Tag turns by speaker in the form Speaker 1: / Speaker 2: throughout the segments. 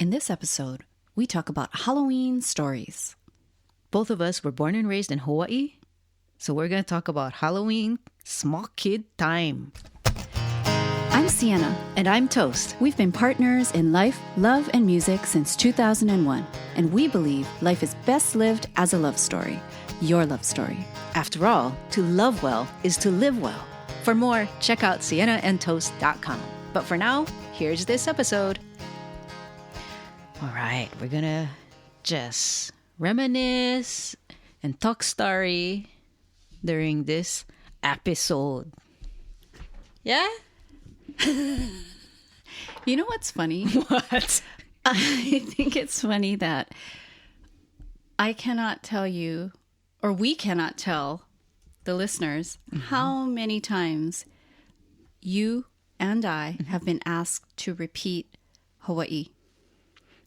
Speaker 1: In this episode, we talk about Halloween stories.
Speaker 2: Both of us were born and raised in Hawaii, so we're going to talk about Halloween small kid time.
Speaker 1: I'm Sienna.
Speaker 2: And I'm Toast.
Speaker 1: We've been partners in life, love, and music since 2001, and we believe life is best lived as a love story. Your love story.
Speaker 2: After all, to love well is to live well. For more, check out siennaandtoast.com. But for now, here's this episode. All right, we're going to just reminisce and talk story during this episode. Yeah?
Speaker 1: You know what's funny?
Speaker 2: What?
Speaker 1: I think it's funny that I cannot tell you, or we cannot tell the listeners, how many times you and I have been asked to repeat Hawaii.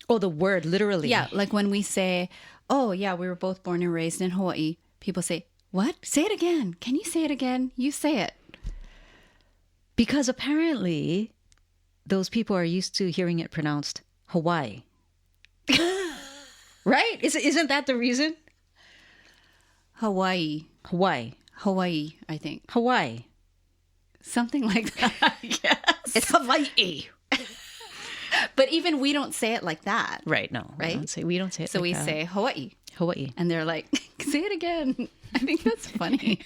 Speaker 2: Oh, the word, literally.
Speaker 1: Yeah, like when we say, oh, yeah, we were both born and raised in Hawaii, people say, what? Say it again. Can you say it again? You say it.
Speaker 2: Because apparently, those people are used to hearing it pronounced Hawaii. Right? Isn't that the reason?
Speaker 1: Hawaii, I think.
Speaker 2: Hawaii.
Speaker 1: Something like that, yes.
Speaker 2: It's Hawaii.
Speaker 1: But even we don't say it like that.
Speaker 2: Right, no.
Speaker 1: Right?
Speaker 2: We don't say it
Speaker 1: So
Speaker 2: like
Speaker 1: we
Speaker 2: that.
Speaker 1: say Hawaii.
Speaker 2: Hawaii.
Speaker 1: And they're like, say it again. I think that's funny.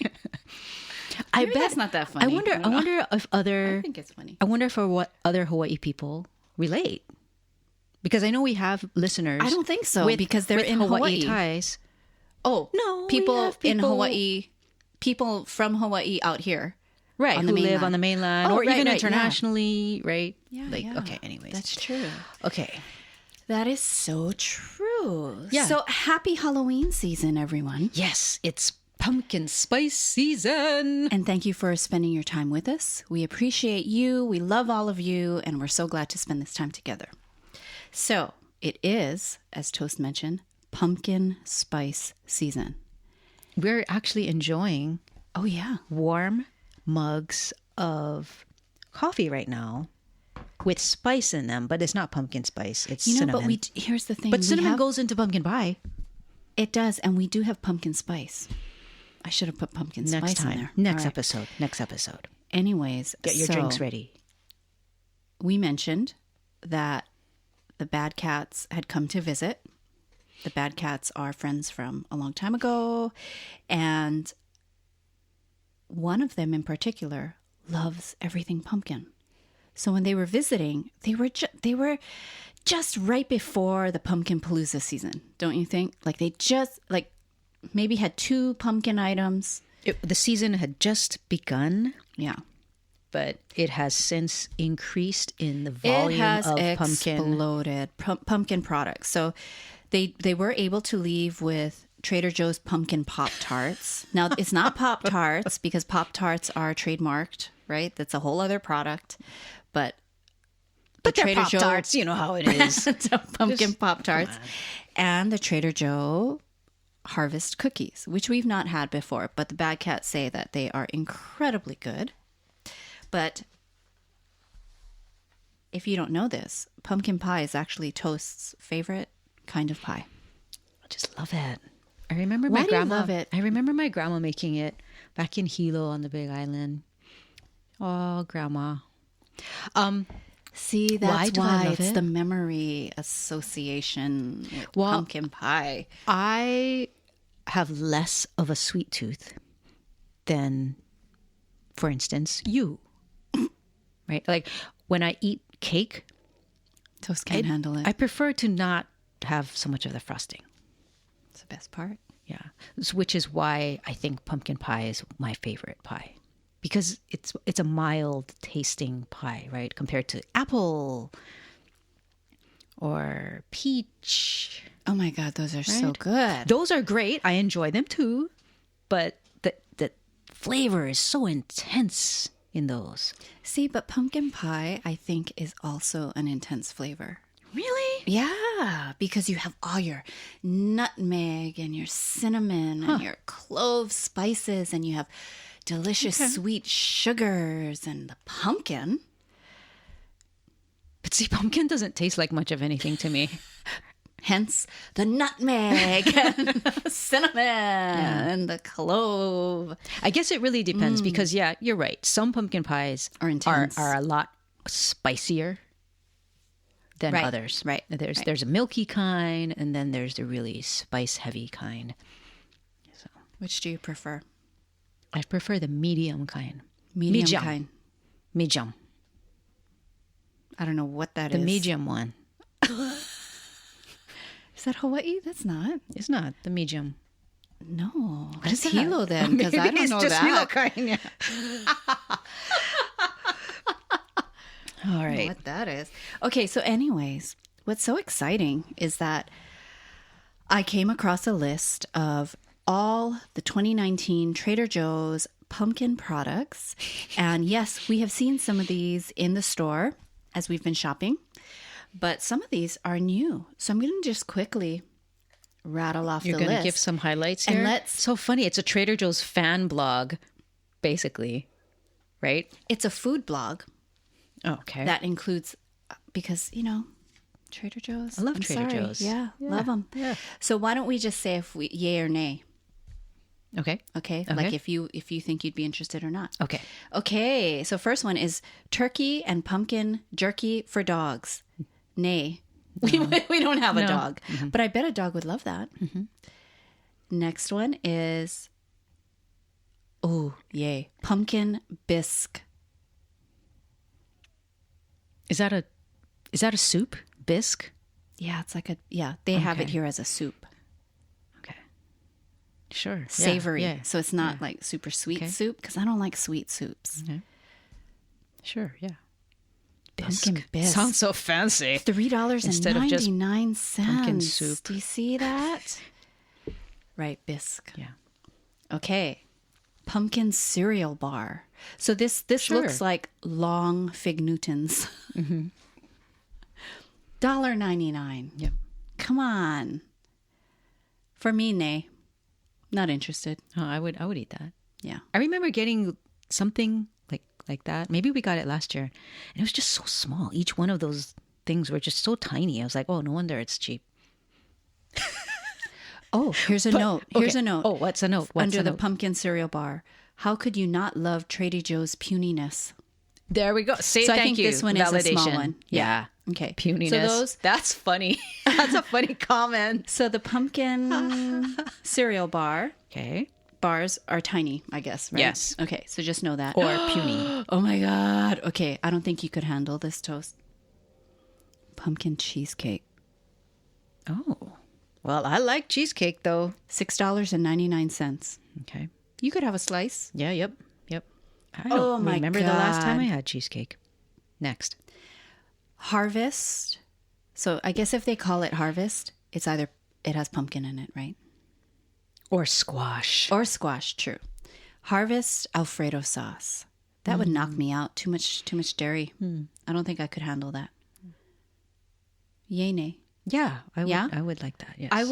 Speaker 2: I
Speaker 1: Maybe
Speaker 2: bet
Speaker 1: that's not that funny.
Speaker 2: I wonder if
Speaker 1: I think it's funny.
Speaker 2: I wonder for what other Hawaii people relate. Because I know we have listeners.
Speaker 1: I don't think so because they're
Speaker 2: with
Speaker 1: in
Speaker 2: Hawaii
Speaker 1: Hawaii.
Speaker 2: ties.
Speaker 1: Oh,
Speaker 2: No, we
Speaker 1: people
Speaker 2: have
Speaker 1: in
Speaker 2: people-
Speaker 1: Hawaii, people from Hawaii out here.
Speaker 2: Right,
Speaker 1: On
Speaker 2: who
Speaker 1: the
Speaker 2: live
Speaker 1: mainland.
Speaker 2: on the mainland
Speaker 1: Oh,
Speaker 2: or
Speaker 1: right,
Speaker 2: even
Speaker 1: right,
Speaker 2: internationally, right?
Speaker 1: Yeah,
Speaker 2: Like,
Speaker 1: yeah.
Speaker 2: okay, anyways.
Speaker 1: That's true.
Speaker 2: Okay.
Speaker 1: That is so true.
Speaker 2: Yeah.
Speaker 1: So happy Halloween season, everyone.
Speaker 2: Yes, it's pumpkin spice season.
Speaker 1: And thank you for spending your time with us. We appreciate you. We love all of you. And we're so glad to spend this time together. So it is, as Toast mentioned, pumpkin spice season.
Speaker 2: We're actually enjoying
Speaker 1: Oh, yeah.
Speaker 2: warm mugs of coffee right now with spice in them, but it's not pumpkin spice. It's cinnamon.
Speaker 1: But here's the thing.
Speaker 2: But
Speaker 1: we
Speaker 2: cinnamon
Speaker 1: have-
Speaker 2: goes into pumpkin pie.
Speaker 1: It does. And we do have pumpkin spice. I should have put pumpkin
Speaker 2: Next
Speaker 1: spice in
Speaker 2: time.
Speaker 1: there.
Speaker 2: Next
Speaker 1: All right.
Speaker 2: episode. Next episode.
Speaker 1: Anyways.
Speaker 2: Get your
Speaker 1: so
Speaker 2: drinks ready.
Speaker 1: We mentioned that the Bad Cats had come to visit. The Bad Cats are friends from a long time ago. And one of them in particular loves everything pumpkin. So when they were visiting, they were just right before the Pumpkin Palooza season, don't you think? Like they just maybe had 2 pumpkin items.
Speaker 2: The season had just begun,
Speaker 1: Yeah.
Speaker 2: but it has since increased in the volume
Speaker 1: It has
Speaker 2: of pumpkin.
Speaker 1: exploded. Pumpkin products. So they were able to leave with Trader Joe's pumpkin Pop-Tarts. Now, it's not Pop-Tarts because Pop-Tarts are trademarked, right? That's a whole other product. But
Speaker 2: But they're
Speaker 1: Trader Joe-
Speaker 2: Pop-Tarts, you know how it is.
Speaker 1: pumpkin Pop-Tarts. And the Trader Joe Harvest cookies, which we've not had before. But the Bad Cats say that they are incredibly good. But if you don't know this, pumpkin pie is actually Toast's favorite kind of pie.
Speaker 2: I just love it. I remember
Speaker 1: Why
Speaker 2: my
Speaker 1: do you
Speaker 2: grandma.
Speaker 1: love it?
Speaker 2: I remember my grandma making it back in Hilo on the Big Island. Oh, grandma.
Speaker 1: See,
Speaker 2: Why
Speaker 1: that's
Speaker 2: do I
Speaker 1: why
Speaker 2: love
Speaker 1: it's
Speaker 2: it?
Speaker 1: the memory association with
Speaker 2: Well,
Speaker 1: pumpkin pie.
Speaker 2: I have less of a sweet tooth than, for instance, you. Right? Like when I eat cake,
Speaker 1: Toast can't handle it.
Speaker 2: I prefer to not have so much of the frosting.
Speaker 1: It's the best part.
Speaker 2: Yeah. Which is why I think pumpkin pie is my favorite pie. Because it's a mild tasting pie, right? Compared to apple or peach.
Speaker 1: Oh my God, those are so
Speaker 2: Right?
Speaker 1: good.
Speaker 2: Those are great. I enjoy them too. But the flavor is so intense in those.
Speaker 1: See, but pumpkin pie, I think, is also an intense flavor.
Speaker 2: Really?
Speaker 1: Yeah, because you have all your nutmeg and your cinnamon and your clove spices, and you have delicious sweet sugars and the pumpkin.
Speaker 2: But see, pumpkin doesn't taste like much of anything to me.
Speaker 1: Hence the nutmeg and cinnamon and the clove.
Speaker 2: I guess it really depends because, yeah, you're right. Some pumpkin pies
Speaker 1: Are intense.
Speaker 2: are a lot spicier than
Speaker 1: Right,
Speaker 2: others.
Speaker 1: right,
Speaker 2: There's a milky kind, and then there's the really spice heavy kind. So
Speaker 1: Which do you prefer?
Speaker 2: I prefer the medium kind.
Speaker 1: Medium kind.
Speaker 2: Medium.
Speaker 1: I don't know what that
Speaker 2: The
Speaker 1: is.
Speaker 2: medium one.
Speaker 1: Is that Hawaii? That's not.
Speaker 2: It's not the medium.
Speaker 1: No.
Speaker 2: What is
Speaker 1: That's
Speaker 2: that?
Speaker 1: Hilo then, because I
Speaker 2: Maybe
Speaker 1: don't
Speaker 2: it's
Speaker 1: know
Speaker 2: just
Speaker 1: that.
Speaker 2: Hilo kind. Yeah. All
Speaker 1: I don't know
Speaker 2: right.
Speaker 1: what that is. Okay, so anyways, what's so exciting is that I came across a list of all the 2019 Trader Joe's pumpkin products. And yes, we have seen some of these in the store as we've been shopping, but some of these are new. So I'm going to just quickly rattle off
Speaker 2: You're
Speaker 1: the
Speaker 2: going to
Speaker 1: list.
Speaker 2: give some highlights
Speaker 1: And
Speaker 2: here?
Speaker 1: let's-
Speaker 2: So funny. It's a Trader Joe's fan blog, basically, right?
Speaker 1: It's a food blog
Speaker 2: Oh, okay.
Speaker 1: that includes, because, Trader Joe's.
Speaker 2: I love
Speaker 1: I'm
Speaker 2: Trader
Speaker 1: sorry.
Speaker 2: Joe's.
Speaker 1: Yeah,
Speaker 2: Yeah,
Speaker 1: love them.
Speaker 2: yeah.
Speaker 1: So why don't we just say if we yay or nay?
Speaker 2: Okay.
Speaker 1: Okay?
Speaker 2: Okay.
Speaker 1: Like if you think you'd be interested or not.
Speaker 2: Okay.
Speaker 1: Okay, so first one is turkey and pumpkin jerky for dogs. Nay. We don't have a
Speaker 2: No.
Speaker 1: dog, but I bet a dog would love that. Next one is, oh, yay, pumpkin bisque.
Speaker 2: Is that a soup? Bisque?
Speaker 1: Yeah, it's like they have it
Speaker 2: Okay.
Speaker 1: here as a soup.
Speaker 2: Okay. Sure. Yeah,
Speaker 1: Savory.
Speaker 2: Yeah.
Speaker 1: So it's not like super sweet
Speaker 2: Okay.
Speaker 1: soup because I don't like sweet soups.
Speaker 2: Sure. Yeah.
Speaker 1: Pumpkin bisque.
Speaker 2: Sounds so fancy.
Speaker 1: $3.99.
Speaker 2: Instead of just pumpkin soup.
Speaker 1: Do you see that? Right, bisque.
Speaker 2: Yeah.
Speaker 1: Okay. Pumpkin cereal bar. So this
Speaker 2: Sure.
Speaker 1: looks like long Fig Newtons. $1.99.
Speaker 2: Yep.
Speaker 1: Come on. For me, nay. Not interested.
Speaker 2: Oh, I would eat that.
Speaker 1: Yeah.
Speaker 2: I remember getting something like that. Maybe we got it last year. And it was just so small. Each one of those things were just so tiny. I was like, oh, no wonder it's cheap.
Speaker 1: Oh, here's a note. Here's
Speaker 2: Okay.
Speaker 1: a note.
Speaker 2: Oh, what's a note? What's
Speaker 1: Under
Speaker 2: a
Speaker 1: the
Speaker 2: note?
Speaker 1: pumpkin cereal bar. How could you not love Trader Joe's puniness?
Speaker 2: There we go. Say
Speaker 1: So I
Speaker 2: thank
Speaker 1: think
Speaker 2: you.
Speaker 1: this one is a small
Speaker 2: Validation.
Speaker 1: one.
Speaker 2: Yeah.
Speaker 1: Okay.
Speaker 2: Puniness.
Speaker 1: So those.
Speaker 2: That's funny. That's a funny comment.
Speaker 1: So the pumpkin cereal bars
Speaker 2: Okay.
Speaker 1: are tiny, I guess, right?
Speaker 2: Yes.
Speaker 1: Okay, so just know that.
Speaker 2: Or puny.
Speaker 1: Oh my God. Okay, I don't think you could handle this toast. Pumpkin cheesecake.
Speaker 2: Oh. Well, I like cheesecake though.
Speaker 1: $6.99.
Speaker 2: Okay.
Speaker 1: You could have a slice.
Speaker 2: Yeah, yep. I
Speaker 1: Oh
Speaker 2: don't
Speaker 1: my
Speaker 2: remember the last time
Speaker 1: God.
Speaker 2: I had cheesecake. Next.
Speaker 1: Harvest. So I guess if they call it Harvest, it has pumpkin in it, right?
Speaker 2: Or squash.
Speaker 1: Or squash, true. Harvest Alfredo sauce. That would knock me out. Too much dairy. I don't think I could handle that. Yay, nay.
Speaker 2: Yeah,
Speaker 1: Yeah?
Speaker 2: I would like that. Yes.
Speaker 1: I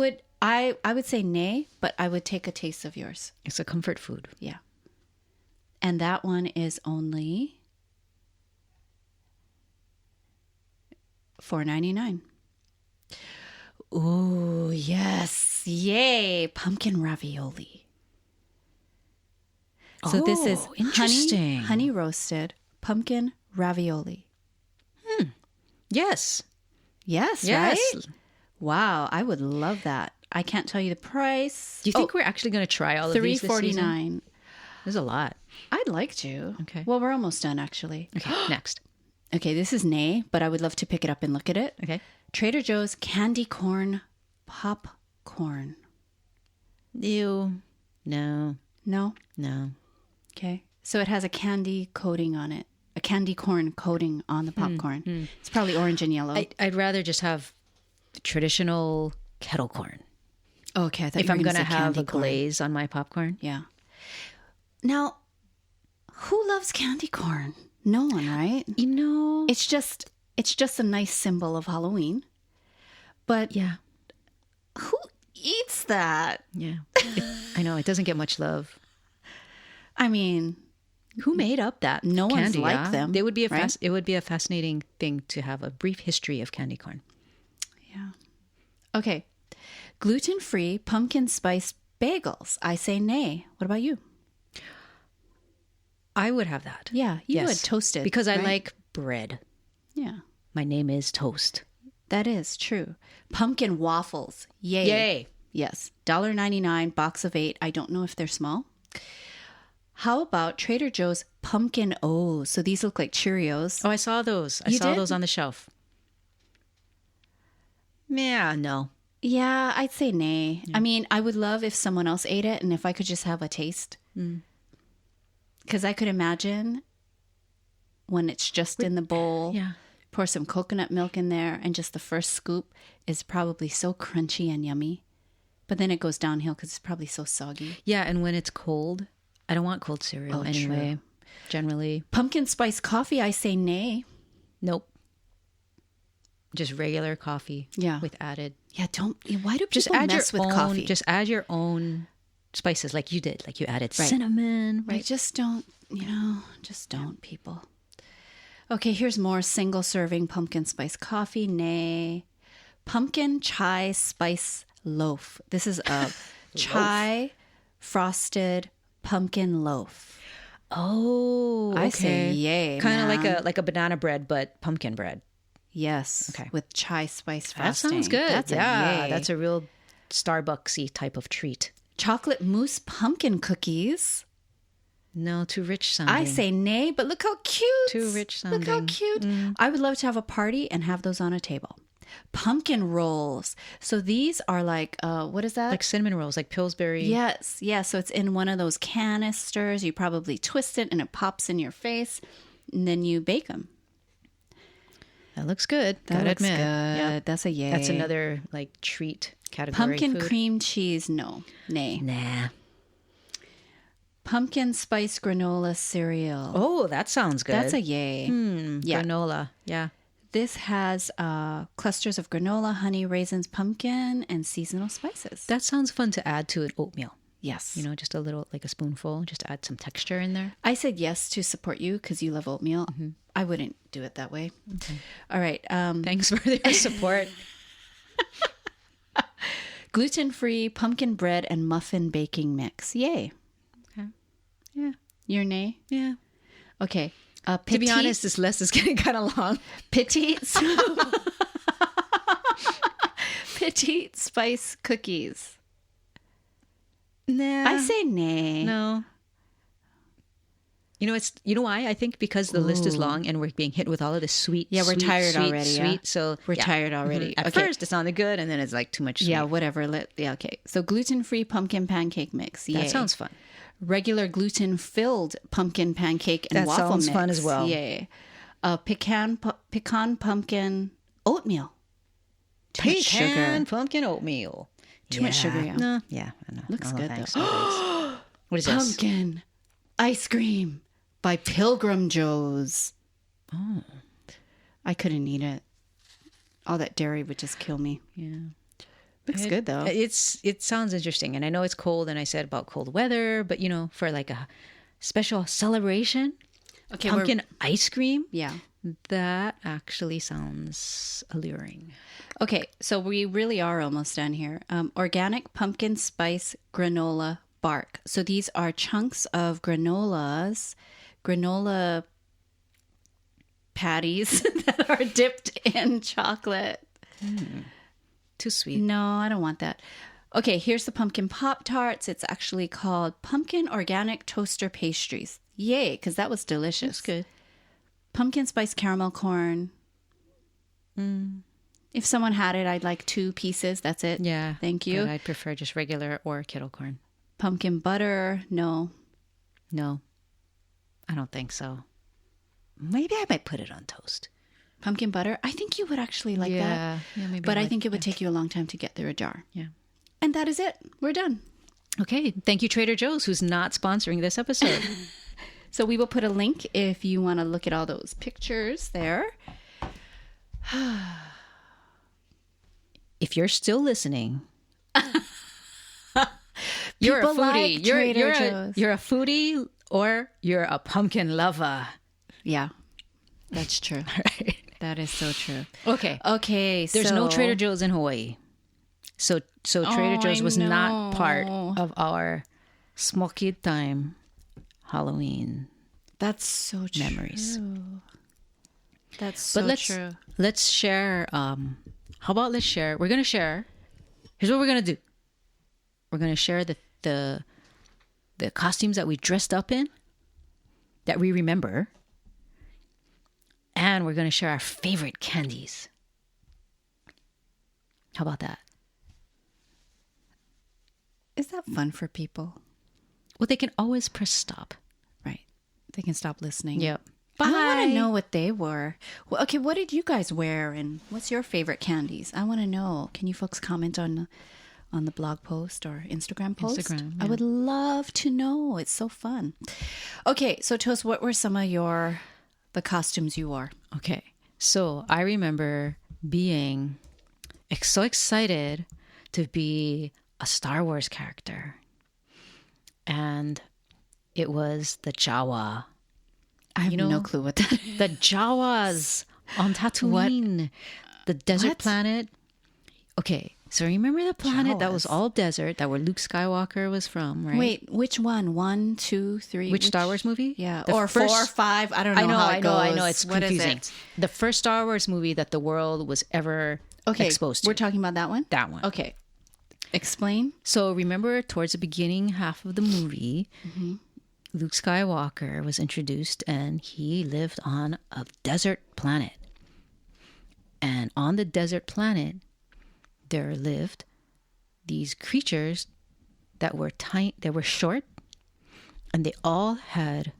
Speaker 1: would say nay, but I would take a taste of yours.
Speaker 2: It's a comfort food.
Speaker 1: Yeah. And that one is only $4.99. Ooh, yes. Yay. Pumpkin ravioli. So this is
Speaker 2: Oh, interesting.
Speaker 1: honey roasted pumpkin ravioli.
Speaker 2: Yes.
Speaker 1: Yes,
Speaker 2: Yes.
Speaker 1: right? Wow, I would love that. I can't tell you the price.
Speaker 2: Do you think we're actually going to try all of these this season?
Speaker 1: $3.49.
Speaker 2: There's a lot.
Speaker 1: I'd like to.
Speaker 2: Okay.
Speaker 1: Well, we're almost done, actually.
Speaker 2: Okay, next.
Speaker 1: Okay, this is nay, but I would love to pick it up and look at it.
Speaker 2: Okay.
Speaker 1: Trader Joe's candy corn popcorn.
Speaker 2: Ew. No.
Speaker 1: No?
Speaker 2: No.
Speaker 1: Okay. So it has a candy coating on it. A candy corn coating on the popcorn. It's probably orange and yellow.
Speaker 2: I'd rather just have traditional kettle corn.
Speaker 1: Okay, I thought
Speaker 2: If
Speaker 1: you were
Speaker 2: I'm
Speaker 1: going to
Speaker 2: have
Speaker 1: candy
Speaker 2: a
Speaker 1: corn.
Speaker 2: glaze on my popcorn.
Speaker 1: Yeah. Now, who loves candy corn? No one, right?
Speaker 2: You know.
Speaker 1: It's just a nice symbol of Halloween. But
Speaker 2: Yeah.
Speaker 1: who eats that?
Speaker 2: Yeah. I know. It doesn't get much love.
Speaker 1: I mean,
Speaker 2: Who made up that?
Speaker 1: No one's
Speaker 2: candy,
Speaker 1: like them,
Speaker 2: It would be
Speaker 1: right?
Speaker 2: it would be a fascinating thing to have a brief history of candy corn.
Speaker 1: Yeah. Okay. Gluten-free pumpkin spice bagels. I say nay. What about you?
Speaker 2: I would have that.
Speaker 1: Yeah, you
Speaker 2: Yes.
Speaker 1: would toast it.
Speaker 2: Because I
Speaker 1: right?
Speaker 2: like bread.
Speaker 1: Yeah,
Speaker 2: My name is Toast.
Speaker 1: that is true. Pumpkin waffles. Yay.
Speaker 2: Yay.
Speaker 1: Yes. $1.99, box of 8. I don't know if they're small. How about Trader Joe's pumpkin O's? So these look like Cheerios.
Speaker 2: Oh, I saw those. I
Speaker 1: You
Speaker 2: saw
Speaker 1: did?
Speaker 2: those on the shelf. Yeah, no.
Speaker 1: Yeah, I'd say nay. I mean, I would love if someone else ate it and if I could just have a taste. Because I could imagine when it's just in the bowl,
Speaker 2: Yeah.
Speaker 1: pour some coconut milk in there, and just the first scoop is probably so crunchy and yummy. But then it goes downhill because it's probably so soggy.
Speaker 2: Yeah, and when it's cold, I don't want cold cereal
Speaker 1: Oh,
Speaker 2: anyway.
Speaker 1: true.
Speaker 2: Generally,
Speaker 1: Pumpkin spice coffee, I say nay.
Speaker 2: nope. Just regular coffee.
Speaker 1: Yeah.
Speaker 2: With added.
Speaker 1: Yeah, don't. Why do people
Speaker 2: Just add your
Speaker 1: mess with
Speaker 2: own.
Speaker 1: coffee?
Speaker 2: Just add your own spices, like you did. Like you added
Speaker 1: Right.
Speaker 2: cinnamon.
Speaker 1: I
Speaker 2: Right.
Speaker 1: just don't, just don't, people. Okay, here's more single serving pumpkin spice coffee. Nay. Pumpkin chai spice loaf. This is a chai frosted pumpkin loaf.
Speaker 2: Oh,
Speaker 1: I say yay,
Speaker 2: Kind of
Speaker 1: man.
Speaker 2: like a banana bread, but pumpkin bread.
Speaker 1: Yes.
Speaker 2: Okay.
Speaker 1: With chai spice
Speaker 2: That
Speaker 1: frosting.
Speaker 2: sounds good.
Speaker 1: That's
Speaker 2: yeah,
Speaker 1: a yay.
Speaker 2: that's a real Starbucksy type of treat.
Speaker 1: Chocolate mousse pumpkin cookies.
Speaker 2: No, too rich sounding.
Speaker 1: I say nay, but look how cute.
Speaker 2: Too rich
Speaker 1: Look how
Speaker 2: sounding.
Speaker 1: cute. I would love to have a party and have those on a table. Pumpkin rolls. So these are like, what is that?
Speaker 2: like cinnamon rolls, like Pillsbury.
Speaker 1: Yes. Yeah. So it's in one of those canisters. You probably twist it and it pops in your face. And then you bake them.
Speaker 2: That looks good.
Speaker 1: That
Speaker 2: Gotta
Speaker 1: looks
Speaker 2: admit.
Speaker 1: good.
Speaker 2: Yeah.
Speaker 1: That's a yay.
Speaker 2: That's another like treat category.
Speaker 1: Pumpkin
Speaker 2: food.
Speaker 1: cream cheese. No. Nay.
Speaker 2: Nah.
Speaker 1: Pumpkin spice granola cereal.
Speaker 2: Oh, that sounds good.
Speaker 1: That's a yay. Yeah.
Speaker 2: Granola. Yeah.
Speaker 1: This has clusters of granola, honey, raisins, pumpkin, and seasonal spices.
Speaker 2: That sounds fun to add to an oatmeal.
Speaker 1: Yes.
Speaker 2: You know, just a little, like a spoonful, just to add some texture in there.
Speaker 1: I said yes to support you because you love oatmeal. I wouldn't do it that way. All right.
Speaker 2: Thanks for your support.
Speaker 1: Gluten-free pumpkin bread and muffin baking mix. Yay.
Speaker 2: Okay. Yeah.
Speaker 1: Your nay?
Speaker 2: Yeah.
Speaker 1: Okay.
Speaker 2: To be honest, this list is getting kind of long.
Speaker 1: Petite petite spice cookies.
Speaker 2: Nah.
Speaker 1: I say nay.
Speaker 2: no. You know why? I think because the list is
Speaker 1: Ooh.
Speaker 2: long and we're being hit with all of this sweet.
Speaker 1: Yeah, we're
Speaker 2: sweet,
Speaker 1: tired
Speaker 2: sweet,
Speaker 1: already, yeah.
Speaker 2: Sweet. So
Speaker 1: We're tired already.
Speaker 2: At
Speaker 1: Okay.
Speaker 2: first, it sounded good, and then it's like too much. Sweet.
Speaker 1: Yeah, whatever. Yeah, okay. So gluten-free pumpkin pancake mix. Yay.
Speaker 2: That sounds fun.
Speaker 1: Regular gluten-filled pumpkin pancake and
Speaker 2: That
Speaker 1: waffle
Speaker 2: sounds
Speaker 1: mix.
Speaker 2: fun as well.
Speaker 1: Yay. Pecan pumpkin oatmeal. Too much sugar.
Speaker 2: Pecan pumpkin oatmeal.
Speaker 1: Too much sugar, yeah.
Speaker 2: No. Yeah. I know.
Speaker 1: Looks
Speaker 2: No,
Speaker 1: good,
Speaker 2: thanks.
Speaker 1: though.
Speaker 2: No, thanks. What is this?
Speaker 1: Pumpkin ice cream by Pilgrim Joe's.
Speaker 2: Oh.
Speaker 1: I couldn't eat it. All that dairy would just kill me.
Speaker 2: Yeah.
Speaker 1: Looks good though.
Speaker 2: It sounds interesting, and I know it's cold, and I said about cold weather, but for like a special celebration,
Speaker 1: Okay,
Speaker 2: pumpkin ice cream.
Speaker 1: yeah.
Speaker 2: That actually sounds alluring.
Speaker 1: Okay, so we really are almost done here. Organic pumpkin spice granola bark. So these are chunks of granola patties that are dipped in chocolate.
Speaker 2: Too sweet.
Speaker 1: No, I don't want that. Okay, here's the pumpkin Pop-Tarts. It's actually called Pumpkin Organic Toaster Pastries. Yay, because that was delicious.
Speaker 2: That's good.
Speaker 1: Pumpkin spice caramel corn. If someone had it, I'd like 2 pieces. That's it.
Speaker 2: Yeah.
Speaker 1: Thank you.
Speaker 2: But I'd prefer just regular or kettle corn.
Speaker 1: Pumpkin butter. No.
Speaker 2: No, I don't think so. Maybe I might put it on toast.
Speaker 1: Pumpkin butter. I think you would actually like that.
Speaker 2: Yeah, maybe.
Speaker 1: But I think it would take you a long time to get through a jar.
Speaker 2: Yeah.
Speaker 1: And that is it. We're done.
Speaker 2: Okay. Thank you, Trader Joe's, who's not sponsoring this episode.
Speaker 1: So we will put a link if you want to look at all those pictures there.
Speaker 2: If you're still listening, you're a
Speaker 1: People
Speaker 2: foodie.
Speaker 1: like Trader Joe's.
Speaker 2: You're a foodie or you're a pumpkin lover.
Speaker 1: Yeah, that's true.
Speaker 2: Right.
Speaker 1: That is so true.
Speaker 2: Okay.
Speaker 1: Okay,
Speaker 2: There's no Trader Joe's in Hawaii. So Trader Joe's was not part of our smoky time Halloween
Speaker 1: That's so true.
Speaker 2: memories.
Speaker 1: That's so
Speaker 2: But
Speaker 1: true.
Speaker 2: let's share. How about let's share? We're gonna share. Here's what we're gonna do. We're gonna share the costumes that we dressed up in, that we remember, and we're gonna share our favorite candies. How about that?
Speaker 1: Is that fun for people?
Speaker 2: Well, they can always press stop.
Speaker 1: Right. They can stop listening.
Speaker 2: Yep.
Speaker 1: I want
Speaker 2: Bye.
Speaker 1: to know what they were. Well, okay, what did you guys wear, and what's your favorite candies? I want to know. Can you folks comment on the blog post or Instagram post?
Speaker 2: Instagram,
Speaker 1: I
Speaker 2: yeah.
Speaker 1: would love to know. It's so fun. Okay, so Toast, what were some of the costumes you wore?
Speaker 2: Okay. So I remember being so excited to be a Star Wars character. And it was the Jawa.
Speaker 1: I have no clue what that is.
Speaker 2: The Jawas on Tatooine, the desert
Speaker 1: What?
Speaker 2: planet. Okay, so remember the planet that was
Speaker 1: Jawas.
Speaker 2: all desert, that where Luke Skywalker was from, right?
Speaker 1: Wait, which one? 1, 2, 3?
Speaker 2: Which Star Wars movie?
Speaker 1: Yeah,
Speaker 2: The
Speaker 1: or
Speaker 2: first-
Speaker 1: 4 or 5. I don't know.
Speaker 2: I know. It's
Speaker 1: What is
Speaker 2: confusing.
Speaker 1: it?
Speaker 2: The first Star Wars movie that the world was ever exposed to.
Speaker 1: We're talking about that one?
Speaker 2: That one.
Speaker 1: Okay. Explain.
Speaker 2: So remember, towards the beginning half of the movie,
Speaker 1: Mm-hmm.
Speaker 2: Luke Skywalker was introduced, and he lived on a desert planet. And on the desert planet, there lived these creatures that were tiny, they were short, and they all had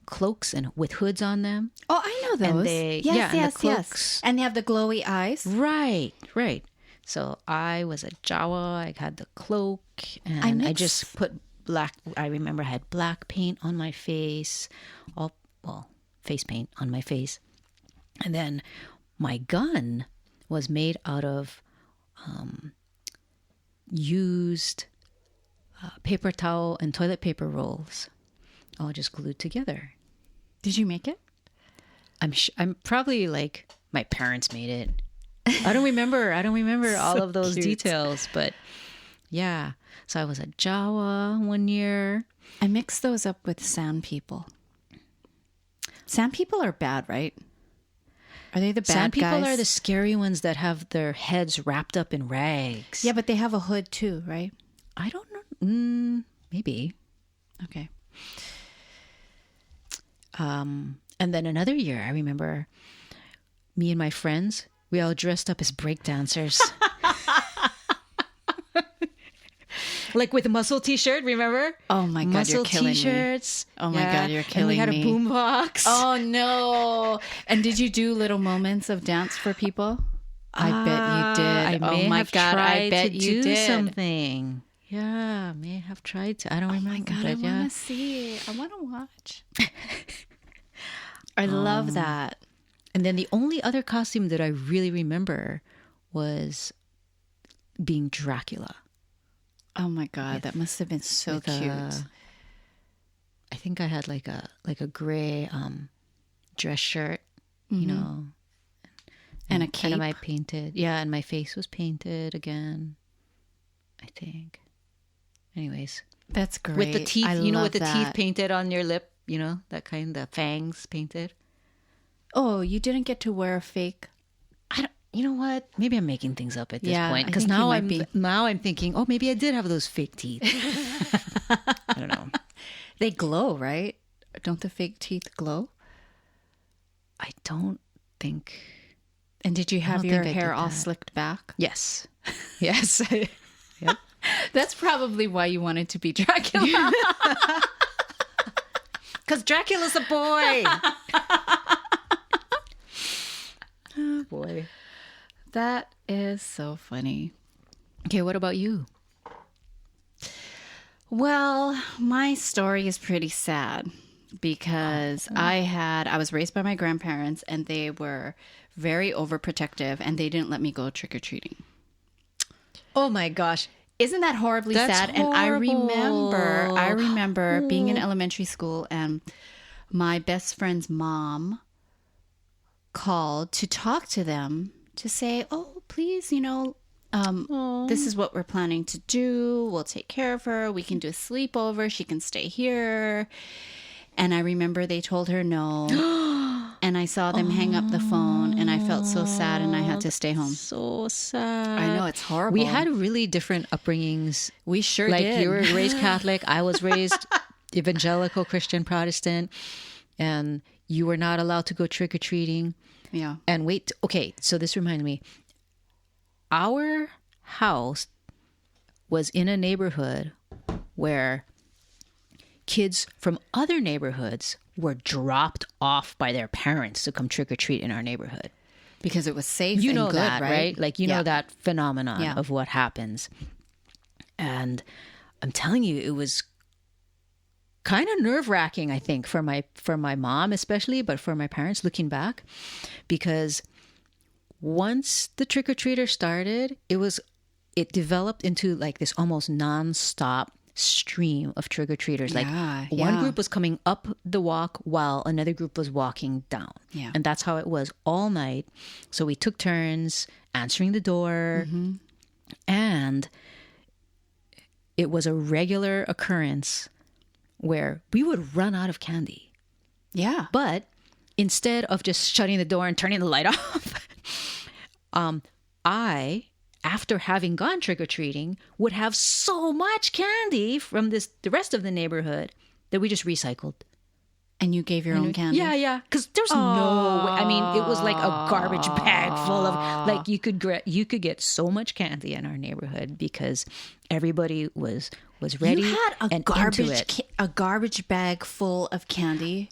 Speaker 2: cloaks and with hoods on them.
Speaker 1: Oh, I know those.
Speaker 2: And they-
Speaker 1: yes,
Speaker 2: yeah, and the
Speaker 1: yes, yes.
Speaker 2: cloaks.
Speaker 1: And they have the glowy eyes.
Speaker 2: Right. So I was a Jawa. I had the cloak, and I
Speaker 1: mix-
Speaker 2: just put black. I remember I had black paint on my face, face paint on my face, and then my gun was made out of used paper towel and toilet paper rolls, all just glued together.
Speaker 1: Did you make it?
Speaker 2: I'm probably like my parents made it. I don't remember all
Speaker 1: So
Speaker 2: of those
Speaker 1: cute.
Speaker 2: details, but yeah. So I was a Jawa one year.
Speaker 1: I mixed those up with sand people. Sand people are bad, right? Are they the bad
Speaker 2: Sand people
Speaker 1: guys?
Speaker 2: are the scary ones that have their heads wrapped up in rags.
Speaker 1: Yeah, but they have a hood too, right?
Speaker 2: I don't know. Maybe.
Speaker 1: Okay.
Speaker 2: And then another year, I remember me and my friends, we all dressed up as breakdancers. Like with a muscle t-shirt, remember?
Speaker 1: Oh my God,
Speaker 2: muscle
Speaker 1: you're killing me.
Speaker 2: t-shirts.
Speaker 1: Oh my God, you're
Speaker 2: And we
Speaker 1: killing
Speaker 2: had
Speaker 1: me.
Speaker 2: a boombox.
Speaker 1: Oh no! And did you do little moments of dance for people? I bet you did.
Speaker 2: I may
Speaker 1: oh my
Speaker 2: have
Speaker 1: God,
Speaker 2: tried
Speaker 1: I bet
Speaker 2: to
Speaker 1: you
Speaker 2: do
Speaker 1: did.
Speaker 2: something. Yeah, may have tried to. I don't
Speaker 1: Oh
Speaker 2: remember.
Speaker 1: my God,
Speaker 2: but
Speaker 1: I
Speaker 2: yeah.
Speaker 1: want to see. I want to watch. I love that.
Speaker 2: And then the only other costume that I really remember was being Dracula.
Speaker 1: Oh my God, that must have been so
Speaker 2: With
Speaker 1: cute.
Speaker 2: I think I had like a gray dress shirt, you know,
Speaker 1: And a
Speaker 2: And
Speaker 1: cape.
Speaker 2: I painted, and my face was painted again, I think. Anyways,
Speaker 1: That's great.
Speaker 2: with the teeth,
Speaker 1: I
Speaker 2: with
Speaker 1: love
Speaker 2: the teeth
Speaker 1: that.
Speaker 2: painted on your lip, that kind, the fangs painted.
Speaker 1: Oh, you didn't get to wear a fake.
Speaker 2: I don't. You know what? Maybe I'm making things up at this
Speaker 1: Yeah,
Speaker 2: point,
Speaker 1: I
Speaker 2: because
Speaker 1: think you
Speaker 2: now
Speaker 1: might be.
Speaker 2: I'm thinking, oh, maybe I did have those fake teeth. I don't know.
Speaker 1: They glow, right? Don't the fake teeth glow?
Speaker 2: I don't think.
Speaker 1: And did you have
Speaker 2: don't
Speaker 1: your
Speaker 2: think I
Speaker 1: hair
Speaker 2: did
Speaker 1: all
Speaker 2: that.
Speaker 1: slicked back?
Speaker 2: Yes. Yes. Yep.
Speaker 1: That's probably why you wanted to be Dracula.
Speaker 2: Because Dracula's a boy. Oh, boy.
Speaker 1: That is so funny.
Speaker 2: Okay, what about you?
Speaker 1: Well, my story is pretty sad because I was raised by my grandparents and they were very overprotective and they didn't let me go trick-or-treating.
Speaker 2: Oh, my gosh.
Speaker 1: Isn't that horribly
Speaker 2: That's
Speaker 1: sad? And I
Speaker 2: horrible.
Speaker 1: remember being in elementary school, and my best friend's mom called to talk to them to say, oh, please, this is what we're planning to do. We'll take care of her. We can do a sleepover. She can stay here. And I remember they told her no. And I saw them hang up the phone, and I felt so sad, and I had to stay home.
Speaker 2: So sad.
Speaker 1: I know, it's horrible.
Speaker 2: We had really different upbringings.
Speaker 1: We sure
Speaker 2: like
Speaker 1: did.
Speaker 2: You were raised Catholic. I was raised evangelical Christian Protestant, and you were not allowed to go trick-or-treating.
Speaker 1: Yeah.
Speaker 2: And wait, okay, so this reminds me. Our house was in a neighborhood where kids from other neighborhoods were dropped off by their parents to come trick-or-treat in our neighborhood.
Speaker 1: Because it was safe
Speaker 2: You
Speaker 1: and
Speaker 2: know
Speaker 1: good,
Speaker 2: that, right? Like, you know that phenomenon of what happens. And I'm telling you, it was kind of nerve-wracking, I think, for my mom especially, but for my parents looking back. Because once the trick-or-treater started, it developed into like this almost non-stop stream of trick-or-treaters. Like one group was coming up the walk while another group was walking down.
Speaker 1: Yeah.
Speaker 2: And that's how it was all night. So we took turns answering the door. And it was a regular occurrence where we would run out of candy.
Speaker 1: Yeah.
Speaker 2: But instead of just shutting the door and turning the light off, I, after having gone trick-or-treating, would have so much candy from the rest of the neighborhood that we just recycled.
Speaker 1: And you gave your own candy?
Speaker 2: Yeah. Because there's no way. I mean, it was like a garbage bag full of, like, you could get so much candy in our neighborhood because everybody was ready.
Speaker 1: You had
Speaker 2: and into it.
Speaker 1: a garbage bag full of candy?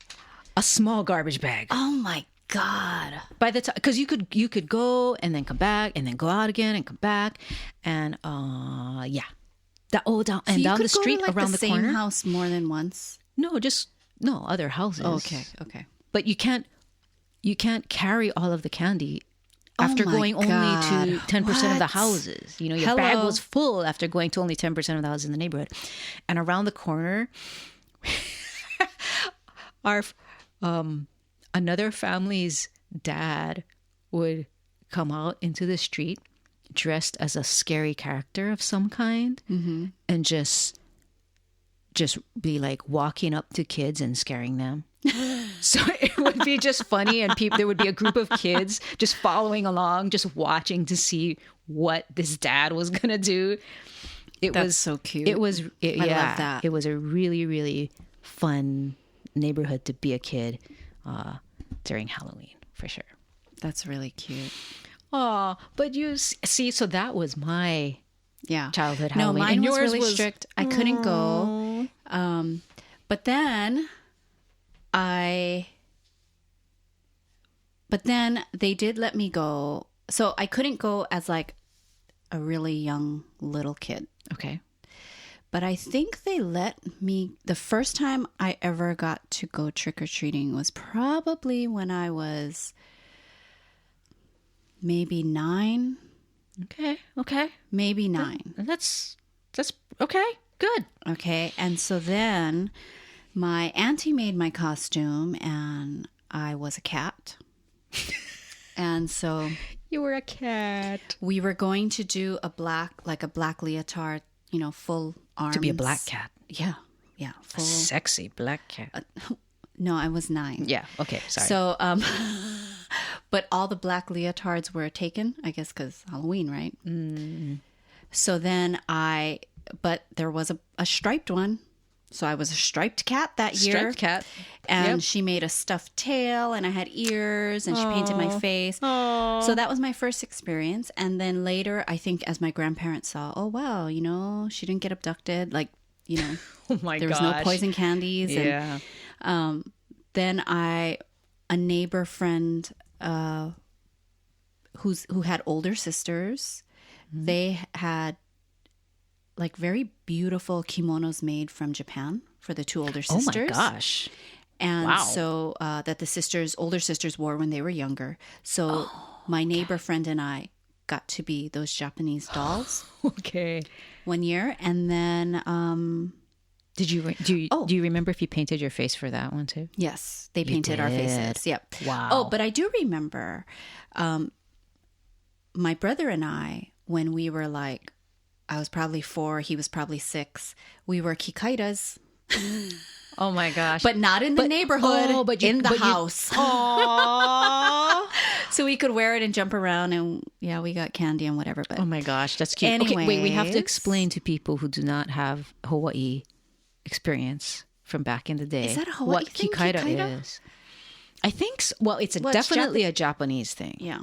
Speaker 2: A small garbage bag.
Speaker 1: Oh my God.
Speaker 2: By the time, because you could go and then come back and then go out again and come back. And down the street
Speaker 1: go to,
Speaker 2: around the corner.
Speaker 1: Same house more than once?
Speaker 2: No, other houses.
Speaker 1: Okay.
Speaker 2: But you can't carry all of the candy after going only to 10% of the houses. You know, your bag was full after going to only 10% of the houses in the neighborhood. And around the corner, our another family's dad would come out into the street dressed as a scary character of some kind and just be like walking up to kids and scaring them. So it would be just funny, and there would be a group of kids just following along, just watching to see what this dad was gonna do.
Speaker 1: That's so cute.
Speaker 2: I love
Speaker 1: that.
Speaker 2: It was a really, really fun neighborhood to be a kid during Halloween, for sure.
Speaker 1: That's really cute.
Speaker 2: Oh, but you see, so that was my childhood Halloween.
Speaker 1: No, mine
Speaker 2: and
Speaker 1: was
Speaker 2: yours
Speaker 1: really strict. I couldn't go. But then they did let me go. So I couldn't go as like a really young little kid.
Speaker 2: Okay.
Speaker 1: But I think they let me, the first time I ever got to go trick-or-treating was probably when I was maybe 9.
Speaker 2: Okay.
Speaker 1: Maybe 9.
Speaker 2: That's okay. Good.
Speaker 1: Okay. And so then my auntie made my costume, and I was a cat. And so
Speaker 2: You were a cat.
Speaker 1: we were going to do a black leotard, full arms.
Speaker 2: To be a black cat.
Speaker 1: Yeah.
Speaker 2: A sexy black cat.
Speaker 1: No, I was 9.
Speaker 2: Yeah. Okay. Sorry.
Speaker 1: So, but all the black leotards were taken, I guess, because Halloween, right? So then but there was a striped one. So I was a striped cat that year.
Speaker 2: Striped cat.
Speaker 1: And she made a stuffed tail, and I had ears, and she painted my face. So that was my first experience. And then later, I think as my grandparents saw, oh, wow, she didn't get abducted. Like,
Speaker 2: oh my
Speaker 1: there was no poison candies.
Speaker 2: Yeah.
Speaker 1: And then a neighbor friend who had older sisters, they had like very beautiful kimonos made from Japan for the 2 older sisters.
Speaker 2: Oh my gosh.
Speaker 1: And so that the older sisters wore when they were younger. So my neighbor friend and I got to be those Japanese dolls
Speaker 2: Okay.
Speaker 1: one year. And then,
Speaker 2: Do you remember if you painted your face for that one too?
Speaker 1: yes, they painted our faces. Yep.
Speaker 2: Wow.
Speaker 1: Oh, but I do remember my brother and I, when we were like, I was probably 4, he was probably 6, we were kikaitas.
Speaker 2: Oh my gosh.
Speaker 1: But not in the neighborhood, in the house.
Speaker 2: Aww.
Speaker 1: So we could wear it and jump around, and yeah, we got candy and whatever. But
Speaker 2: Oh my gosh, that's cute. Okay, wait, we have to
Speaker 1: Anyways.
Speaker 2: explain to people who do not have Hawaii experience from back in the day.
Speaker 1: Is that a Hawaii
Speaker 2: what
Speaker 1: thing,
Speaker 2: kikaida
Speaker 1: kikaida?
Speaker 2: is? I think so. Well, it's
Speaker 1: Well, it's
Speaker 2: definitely a Japanese thing.
Speaker 1: yeah,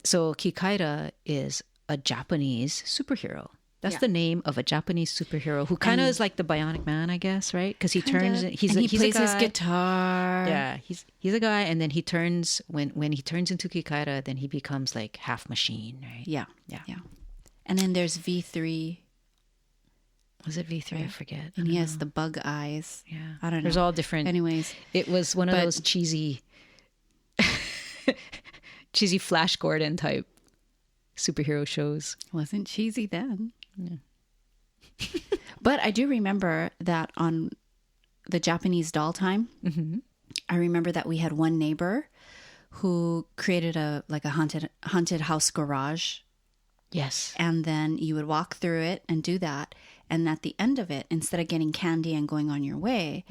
Speaker 2: So kikaida is a Japanese superhero. That's
Speaker 1: Yeah.
Speaker 2: the name of a Japanese superhero who kind of is like the Bionic Man, I guess, right? Because he turns.
Speaker 1: and
Speaker 2: He's
Speaker 1: he
Speaker 2: a
Speaker 1: plays his
Speaker 2: guy.
Speaker 1: guitar.
Speaker 2: Yeah, he's a guy, and then he turns when he turns into kikaida, then he becomes like half machine, right?
Speaker 1: yeah,
Speaker 2: Yeah.
Speaker 1: yeah. And then there's V3,
Speaker 2: Was it V3? I forget.
Speaker 1: and he has the bug eyes.
Speaker 2: Yeah,
Speaker 1: I don't know.
Speaker 2: There's all different.
Speaker 1: Anyways,
Speaker 2: It was one of
Speaker 1: But-
Speaker 2: those cheesy Flash Gordon type superhero shows.
Speaker 1: wasn't cheesy then. But I do remember that on the Japanese doll time, I remember that we had one neighbor who created a haunted house garage,
Speaker 2: Yes.
Speaker 1: and then you would walk through it and do that, and at the end of it, instead of getting candy and going on your way,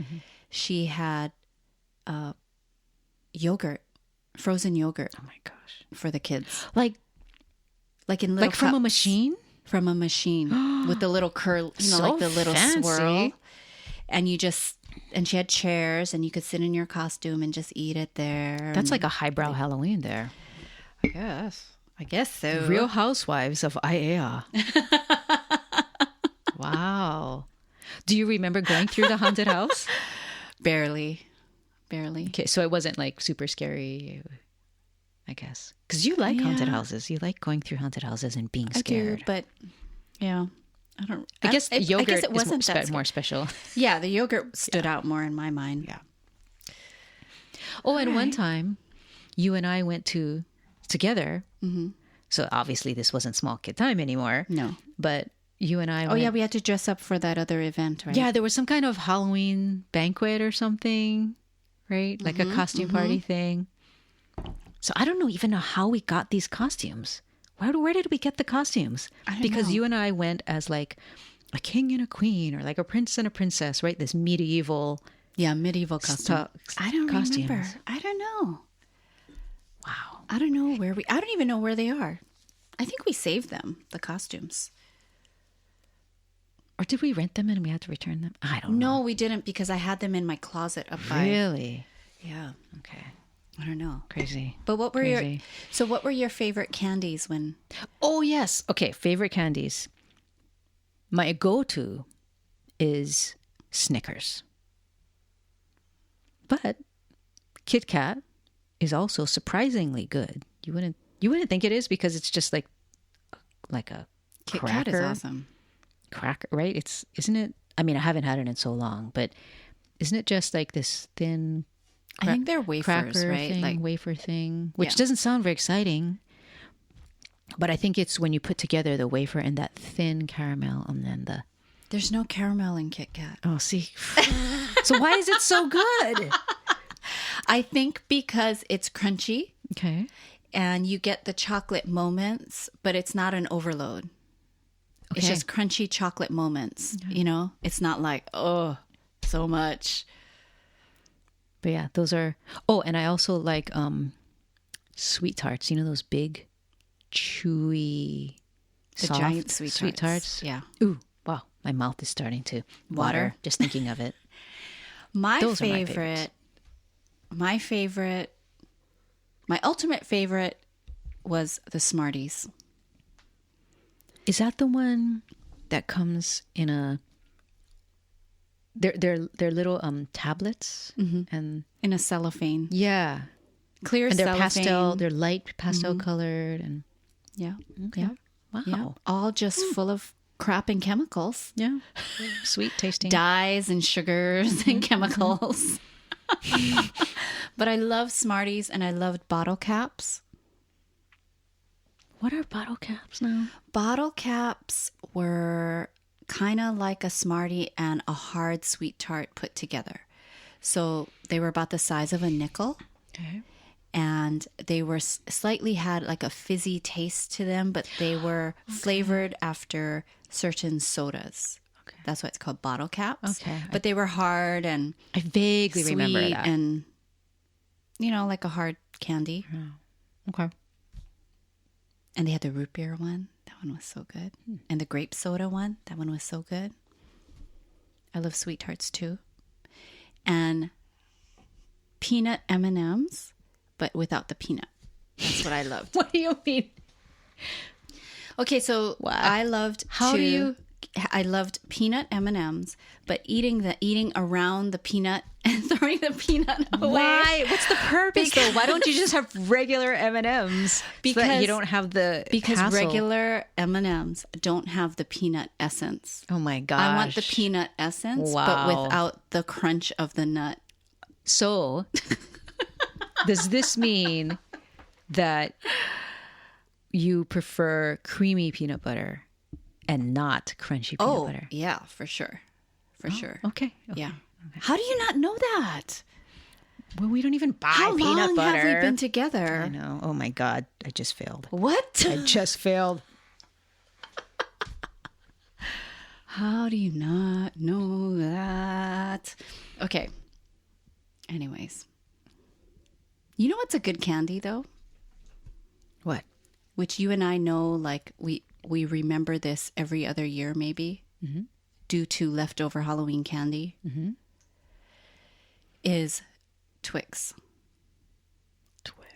Speaker 1: she had yogurt, frozen yogurt
Speaker 2: Oh my gosh.
Speaker 1: for the kids,
Speaker 2: Like
Speaker 1: like in little
Speaker 2: from a
Speaker 1: cups.
Speaker 2: machine?
Speaker 1: From a machine with the little curl,
Speaker 2: So
Speaker 1: like the little
Speaker 2: fancy.
Speaker 1: swirl. And she had chairs, and you could sit in your costume and just eat it there.
Speaker 2: That's like a highbrow Halloween there.
Speaker 1: I guess so.
Speaker 2: Real Housewives of Aiea. Wow. Do you remember going through the haunted house?
Speaker 1: barely.
Speaker 2: Okay, so it wasn't like super scary, I guess. Because you like haunted
Speaker 1: Yeah.
Speaker 2: houses. You like going through haunted houses and being
Speaker 1: I
Speaker 2: scared.
Speaker 1: do, but yeah, I don't.
Speaker 2: I guess the yogurt
Speaker 1: I guess it
Speaker 2: is
Speaker 1: wasn't that
Speaker 2: more special.
Speaker 1: Yeah, the yogurt stood out more in my mind.
Speaker 2: Yeah. Oh, and one time, you and I went together. Mm-hmm. So obviously, this wasn't small kid time anymore.
Speaker 1: No.
Speaker 2: But you and I.
Speaker 1: Oh yeah, we had to dress up for that other event, right?
Speaker 2: Yeah, there was some kind of Halloween banquet or something, right? Like a costume party thing. So I don't even know how we got these costumes. Where did we get the costumes?
Speaker 1: I don't
Speaker 2: Because
Speaker 1: know.
Speaker 2: you and I went as like a king and a queen, or like a prince and a princess, right? This medieval.
Speaker 1: Yeah, medieval costume. I don't
Speaker 2: costumes.
Speaker 1: remember. I don't know.
Speaker 2: Wow.
Speaker 1: I don't know where I don't even know where they are. I think we saved them, the costumes.
Speaker 2: Or did we rent them and we had to return them? I don't know.
Speaker 1: No, we didn't, because I had them in my closet up by.
Speaker 2: Really?
Speaker 1: Yeah.
Speaker 2: Okay.
Speaker 1: I don't know.
Speaker 2: Crazy.
Speaker 1: But what were
Speaker 2: Crazy.
Speaker 1: what were your favorite candies when?
Speaker 2: Oh, yes. Okay. Favorite candies. My go-to is Snickers. But Kit Kat is also surprisingly good. You wouldn't think it is, because it's just like a
Speaker 1: Kit
Speaker 2: cracker.
Speaker 1: Kat is awesome.
Speaker 2: Cracker, right? Isn't it? I mean, I haven't had it in so long, but isn't it just like this thin
Speaker 1: I think they're wafers,
Speaker 2: cracker
Speaker 1: right?
Speaker 2: thing,
Speaker 1: Like
Speaker 2: wafer thing, which
Speaker 1: Yeah.
Speaker 2: doesn't sound very exciting. But I think it's when you put together the wafer and that thin caramel, and then the
Speaker 1: there's no caramel in Kit Kat.
Speaker 2: oh, see, so why is it so good?
Speaker 1: I think because it's crunchy
Speaker 2: Okay,
Speaker 1: and you get the chocolate moments, but it's not an overload. It's
Speaker 2: Okay.
Speaker 1: just crunchy chocolate moments, you know? It's not like, oh, so much.
Speaker 2: but yeah, those are. Oh, and I also like sweet tarts. You know those big, chewy,
Speaker 1: The
Speaker 2: soft
Speaker 1: giant sweet
Speaker 2: tarts.
Speaker 1: Yeah.
Speaker 2: Ooh, wow, my mouth is starting to water just thinking of it.
Speaker 1: My
Speaker 2: Those are my
Speaker 1: favorite,
Speaker 2: favorites.
Speaker 1: my ultimate favorite was the Smarties.
Speaker 2: Is that the one that comes in a? They're little tablets and
Speaker 1: In a cellophane.
Speaker 2: yeah,
Speaker 1: Clear
Speaker 2: and they're
Speaker 1: cellophane.
Speaker 2: pastel. They're light pastel colored and
Speaker 1: Yeah.
Speaker 2: okay.
Speaker 1: Yeah.
Speaker 2: Wow.
Speaker 1: Yeah. All just full of crap and chemicals.
Speaker 2: Yeah, sweet tasting.
Speaker 1: Dyes and sugars and chemicals. But I love Smarties, and I loved bottle caps.
Speaker 2: What are bottle caps now?
Speaker 1: Bottle caps were kind of like a Smartie and a hard sweet tart put together. So they were about the size of a nickel.
Speaker 2: Okay.
Speaker 1: And they were slightly had like a fizzy taste to them, but they were flavored after certain sodas. Okay. That's why it's called bottle caps.
Speaker 2: Okay.
Speaker 1: But they were hard and
Speaker 2: I vaguely remember
Speaker 1: sweet
Speaker 2: that.
Speaker 1: and, like a hard candy.
Speaker 2: Oh. Okay.
Speaker 1: And they had the root beer one. That one was so good. And the grape soda one. That one was so good. I love sweet tarts too. And peanut M&Ms, but without the peanut. That's what I loved.
Speaker 2: What do you mean?
Speaker 1: Okay, so
Speaker 2: Wow.
Speaker 1: I loved I loved peanut M&Ms, but eating around the peanut and throwing the peanut away.
Speaker 2: Why? What's the purpose though? Why don't you just have regular M&Ms?
Speaker 1: Because
Speaker 2: so that you don't have the hassle?
Speaker 1: regular M&Ms don't have the peanut essence.
Speaker 2: Oh my gosh.
Speaker 1: I want the peanut essence,
Speaker 2: Wow.
Speaker 1: but without the crunch of the nut.
Speaker 2: So, does this mean that you prefer creamy peanut butter and not crunchy peanut butter?
Speaker 1: Yeah, for sure. For sure.
Speaker 2: Okay.
Speaker 1: Yeah. How do you not know that?
Speaker 2: Well, we don't even buy
Speaker 1: How
Speaker 2: peanut
Speaker 1: long
Speaker 2: butter.
Speaker 1: have we been together?
Speaker 2: I know. Oh my God. I just failed.
Speaker 1: What?
Speaker 2: I just failed.
Speaker 1: How do you not know that? Okay. Anyways. You know what's a good candy, though?
Speaker 2: What?
Speaker 1: Which you and I know, like, we remember this every other year, maybe, due to leftover Halloween candy, is Twix.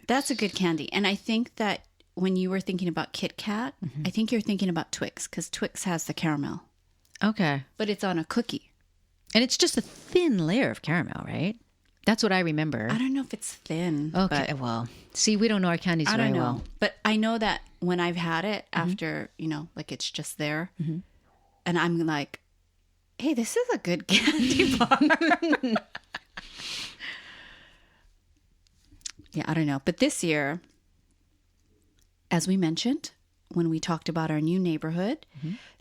Speaker 1: That's a good candy. And I think that when you were thinking about Kit Kat, I think you're thinking about Twix, because Twix has the caramel.
Speaker 2: Okay.
Speaker 1: But it's on a cookie.
Speaker 2: And it's just a thin layer of caramel, right? That's what I remember.
Speaker 1: I don't know if it's thin.
Speaker 2: Okay.
Speaker 1: But
Speaker 2: Well, see, we don't know our candies
Speaker 1: I
Speaker 2: very
Speaker 1: don't know.
Speaker 2: well.
Speaker 1: But I know that when I've had it after, like it's just there, and I'm like, hey, this is a good candy bar. Yeah, I don't know. But this year, as we mentioned, when we talked about our new neighborhood,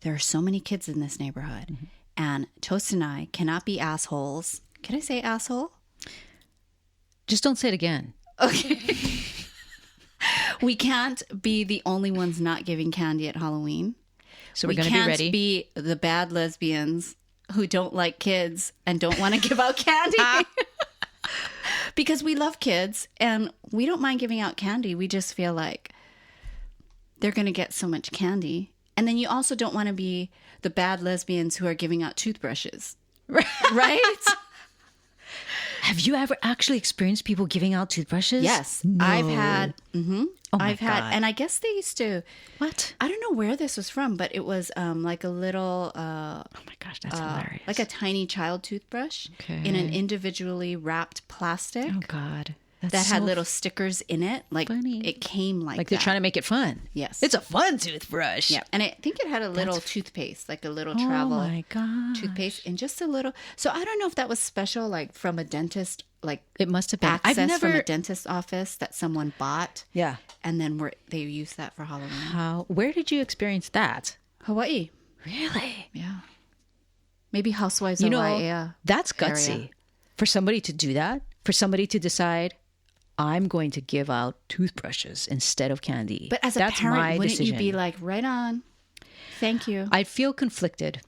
Speaker 1: there are so many kids in this neighborhood. And Toast and I cannot be assholes. Can I say asshole?
Speaker 2: Just don't say it again.
Speaker 1: Okay. We can't be the only ones not giving candy at Halloween.
Speaker 2: So we're going to be ready.
Speaker 1: We can't be the bad lesbians who don't like kids and don't want to give out candy. Because we love kids and we don't mind giving out candy. We just feel like they're going to get so much candy. And then you also don't want to be the bad lesbians who are giving out toothbrushes. Right?
Speaker 2: Have you ever actually experienced people giving out toothbrushes?
Speaker 1: Yes.
Speaker 2: No.
Speaker 1: I've had.
Speaker 2: Oh my
Speaker 1: I've had.
Speaker 2: God.
Speaker 1: And I guess they used to.
Speaker 2: What?
Speaker 1: I don't know where this was from, but it was like a little.
Speaker 2: Oh my gosh, that's hilarious.
Speaker 1: Like a tiny child toothbrush
Speaker 2: Okay.
Speaker 1: in an individually wrapped plastic
Speaker 2: Oh God. That's
Speaker 1: that had
Speaker 2: so
Speaker 1: little stickers in it. Like
Speaker 2: funny.
Speaker 1: it came like
Speaker 2: they're
Speaker 1: that.
Speaker 2: trying to make it fun.
Speaker 1: Yes.
Speaker 2: It's a fun toothbrush.
Speaker 1: Yeah. And I think it had a little toothpaste, like a little travel
Speaker 2: Oh my God.
Speaker 1: toothpaste, and just a little. So I don't know if that was special, like from a dentist, like
Speaker 2: It must have been.
Speaker 1: access from a dentist office that someone bought.
Speaker 2: Yeah.
Speaker 1: And then they used that for Halloween.
Speaker 2: Where did you experience that?
Speaker 1: Hawaii.
Speaker 2: Really?
Speaker 1: Yeah. Maybe Housewives
Speaker 2: You
Speaker 1: of
Speaker 2: know,
Speaker 1: Hawaii.
Speaker 2: that's gutsy.
Speaker 1: area.
Speaker 2: For somebody to do that, for somebody to decide, I'm going to give out toothbrushes instead of candy.
Speaker 1: But as a
Speaker 2: that's
Speaker 1: parent,
Speaker 2: my
Speaker 1: wouldn't
Speaker 2: decision.
Speaker 1: you be like, right on? Thank you.
Speaker 2: I'd feel conflicted.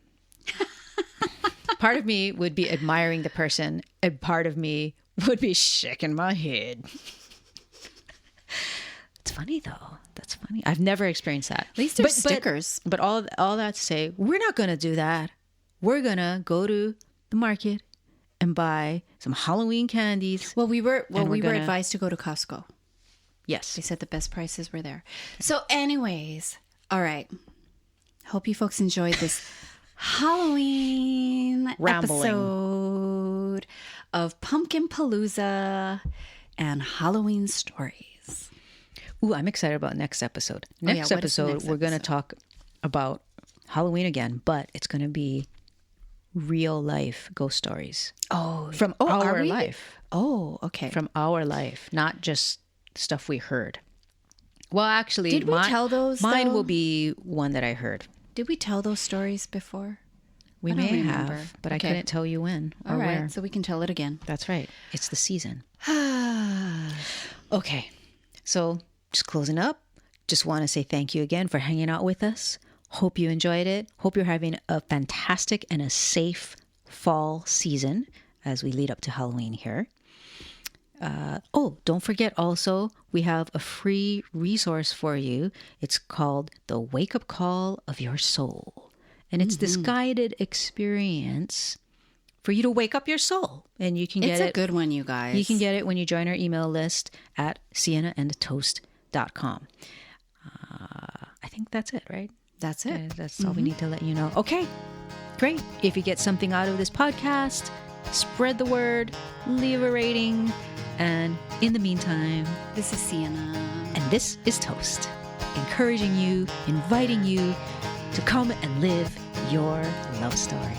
Speaker 2: Part of me would be admiring the person, and part of me would be shaking my head. It's funny though. That's funny. I've never experienced that.
Speaker 1: At least there's stickers.
Speaker 2: But all that to say, we're not going to do that. We're going to go to the market and buy some Halloween candies.
Speaker 1: Well, we were
Speaker 2: gonna-
Speaker 1: advised to go to Costco.
Speaker 2: Yes.
Speaker 1: They said the best prices were there. So, anyways, all right. Hope you folks enjoyed this Halloween
Speaker 2: Rambling.
Speaker 1: episode of Pumpkin Palooza and Halloween stories.
Speaker 2: Ooh, I'm excited about next episode.
Speaker 1: yeah,
Speaker 2: Next
Speaker 1: what is the
Speaker 2: episode,
Speaker 1: next
Speaker 2: we're going to
Speaker 1: episode?
Speaker 2: talk about Halloween again, but it's going to be real life ghost stories
Speaker 1: Oh,
Speaker 2: from
Speaker 1: are
Speaker 2: our
Speaker 1: we?
Speaker 2: life.
Speaker 1: Oh, okay.
Speaker 2: From our life, not just stuff we heard. Well, actually,
Speaker 1: Did we tell those?
Speaker 2: Mine
Speaker 1: though?
Speaker 2: will be one that I heard.
Speaker 1: Did we tell those stories before?
Speaker 2: We
Speaker 1: I don't
Speaker 2: may
Speaker 1: remember.
Speaker 2: have, but
Speaker 1: Okay.
Speaker 2: I couldn't tell you when or
Speaker 1: All right,
Speaker 2: where.
Speaker 1: so we can tell it again.
Speaker 2: That's right. It's the season. Okay. So just closing up. Just want to say thank you again for hanging out with us. Hope you enjoyed it. Hope you're having a fantastic and a safe fall season as we lead up to Halloween here. Don't forget also, we have a free resource for you. It's called The Wake Up Call of Your Soul. And it's this guided experience for you to wake up your soul. And you can get
Speaker 1: It's a good one, you guys.
Speaker 2: You can get it when you join our email list at siennaandtoast.com. I think that's it, right?
Speaker 1: That's it.
Speaker 2: That's all we need to let you know. Okay, great. If you get something out of this podcast, spread the word, leave a rating. And in the meantime,
Speaker 1: This is Sienna.
Speaker 2: and this is Toast, encouraging you, inviting you to come and live your love story.